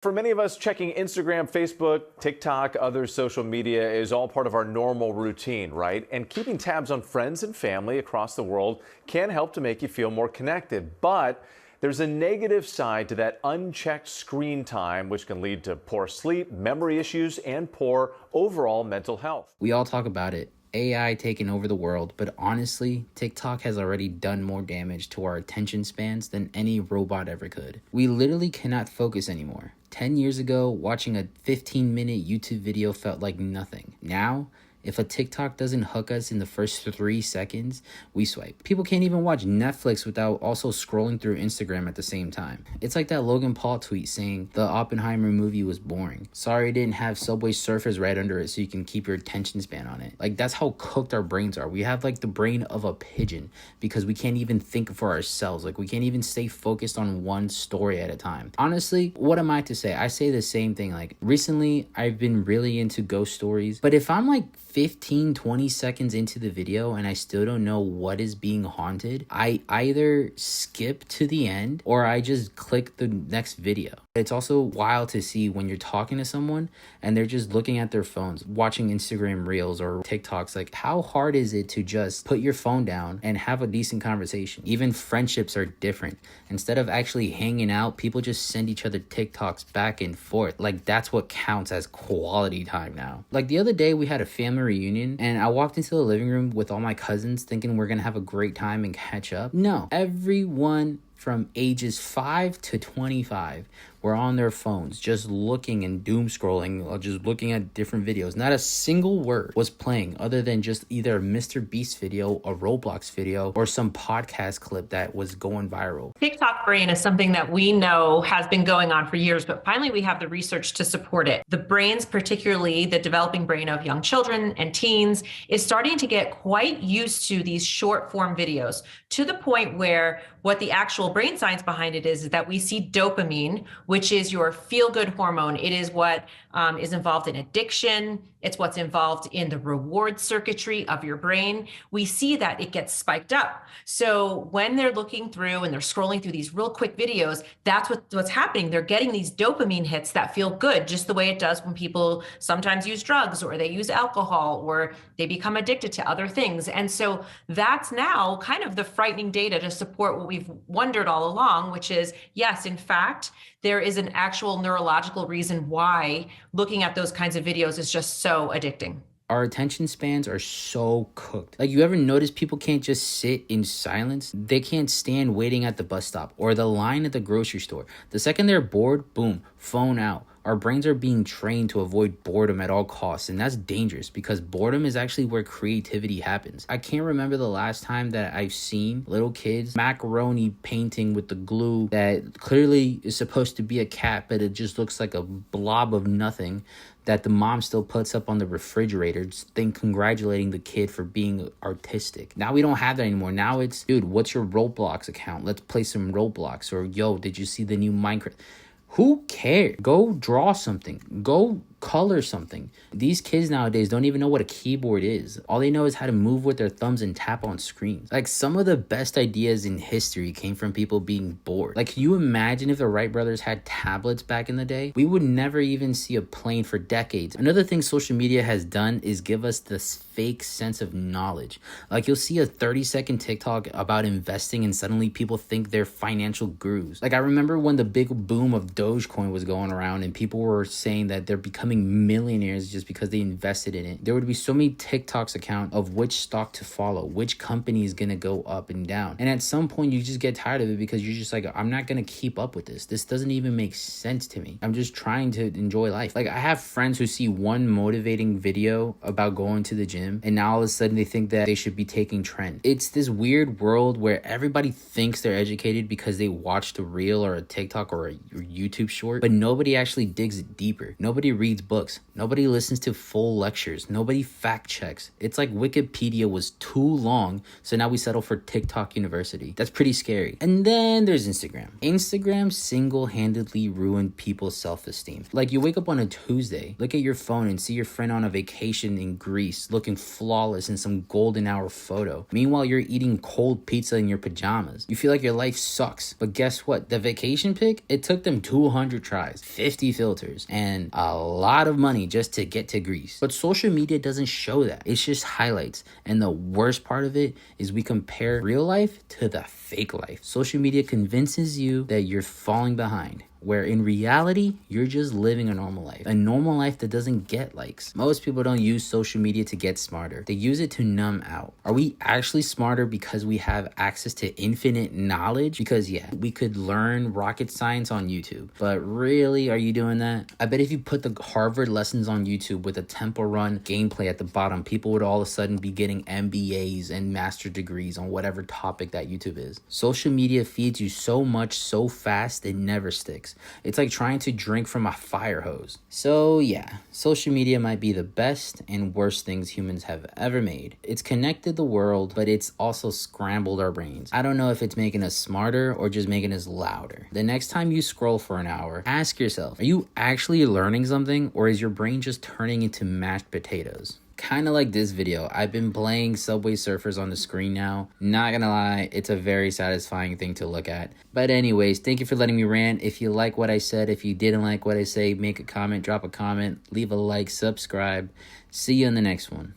For many of us, checking Instagram, Facebook, TikTok, other social media is all part of our normal routine, right? And keeping tabs on friends and family across the world can help to make you feel more connected. But there's a negative side to that unchecked screen time, which can lead to poor sleep, memory issues, and poor overall mental health. We all talk about it. AI taking over the world, but honestly, TikTok has already done more damage to our attention spans than any robot ever could. We literally cannot focus anymore. 10 years ago, watching a 15-minute YouTube video felt like nothing. Now, if a TikTok doesn't hook us in the first 3 seconds, we swipe. People can't even watch Netflix without also scrolling through Instagram at the same time. It's like that Logan Paul tweet saying the Oppenheimer movie was boring. Sorry it didn't have Subway Surfers right under it so you can keep your attention span on it. Like, that's how cooked our brains are. We have like the brain of a pigeon because we can't even think for ourselves. Like, we can't even stay focused on one story at a time. Honestly, what am I to say? I say the same thing. Like, recently I've been really into ghost stories, but if I'm like 15-20 seconds into the video and I still don't know what is being haunted, I either skip to the end or I just click the next video. It's also wild to see when you're talking to someone and they're just looking at their phones, watching Instagram reels or TikToks. Like, how hard is it to just put your phone down and have a decent conversation? Even friendships are different. Instead of actually hanging out, people just send each other TikToks back and forth. Like, that's what counts as quality time now. Like, the other day we had a family reunion and I walked into the living room with all my cousins thinking we're gonna have a great time and catch up. No, everyone from ages 5 to 25 were on their phones just looking and doom scrolling or just looking at different videos. Not a single word was playing other than just either a Mr. Beast video, a Roblox video, or some podcast clip that was going viral. TikTok brain is something that we know has been going on for years, but finally we have the research to support it. The brains, particularly the developing brain of young children and teens, is starting to get quite used to these short form videos to the point where what the actual brain science behind it is that we see dopamine, which is your feel-good hormone. It is what is involved in addiction. It's what's involved in the reward circuitry of your brain. We see that it gets spiked up. So when they're looking through and they're scrolling through these real quick videos, that's what's happening. They're getting these dopamine hits that feel good, just the way it does when people sometimes use drugs or they use alcohol or they become addicted to other things. And so that's now kind of the frightening data to support what we've wondered all along, which is, yes, in fact, there is an actual neurological reason why looking at those kinds of videos is just so addicting. Our attention spans are so cooked. Like, you ever notice people can't just sit in silence? They can't stand waiting at the bus stop or the line at the grocery store. The second they're bored, boom, phone out. Our brains are being trained to avoid boredom at all costs, and that's dangerous because boredom is actually where creativity happens. I can't remember the last time that I've seen little kids macaroni painting with the glue that clearly is supposed to be a cat, but it just looks like a blob of nothing that the mom still puts up on the refrigerator, just congratulating the kid for being artistic. Now we don't have that anymore. Now it's, dude, what's your Roblox account? Let's play some Roblox. Or, yo, did you see the new Minecraft? Who cares? Go draw something. Go color something. These kids nowadays don't even know what a keyboard is. All they know is how to move with their thumbs and tap on screens. Like, some of the best ideas in history came from people being bored. Like, can you imagine if the Wright brothers had tablets back in the day? We would never even see a plane for decades. Another thing social media has done is give us this fake sense of knowledge. Like, you'll see a 30-second TikTok about investing and suddenly people think they're financial gurus. Like, I remember when the big boom of Dogecoin was going around and people were saying that they're becoming millionaires just because they invested in it. There would be so many TikToks account of which stock to follow, which company is going to go up and down. And at some point you just get tired of it because you're just like, I'm not going to keep up with this. This doesn't even make sense to me. I'm just trying to enjoy life. Like, I have friends who see one motivating video about going to the gym and now all of a sudden they think that they should be taking trend. It's this weird world where everybody thinks they're educated because they watched a reel or a TikTok or a YouTube short, but nobody actually digs it deeper. Nobody reads reads books. Nobody listens to full lectures. Nobody fact checks. It's like Wikipedia was too long, so now we settle for TikTok University. That's pretty scary. And then there's Instagram. Instagram single-handedly ruined people's self-esteem. Like, you wake up on a Tuesday, look at your phone and see your friend on a vacation in Greece looking flawless in some golden hour photo. Meanwhile, you're eating cold pizza in your pajamas. You feel like your life sucks. But guess what? The vacation pic, it took them 200 tries, 50 filters, and a lot of money just to get to Greece. But social media doesn't show that. It's just highlights. And the worst part of it is we compare real life to the fake life. Social media convinces you that you're falling behind, where in reality, you're just living a normal life. A normal life that doesn't get likes. Most people don't use social media to get smarter. They use it to numb out. Are we actually smarter because we have access to infinite knowledge? Because yeah, we could learn rocket science on YouTube. But really, are you doing that? I bet if you put the Harvard lessons on YouTube with a Temple Run gameplay at the bottom, people would all of a sudden be getting MBAs and master degrees on whatever topic that YouTube is. Social media feeds you so much so fast it never sticks. It's like trying to drink from a fire hose. So yeah, social media might be the best and worst things humans have ever made. It's connected the world, but it's also scrambled our brains. I don't know if it's making us smarter or just making us louder. The next time you scroll for an hour, ask yourself, are you actually learning something, or is your brain just turning into mashed potatoes? Kind of like this video, I've been playing Subway Surfers on the screen now. Not gonna lie, it's a very satisfying thing to look at. But anyways, thank you for letting me rant. If you like what I said, if you didn't like what I say, make a comment, drop a comment, leave a like, subscribe. See you in the next one.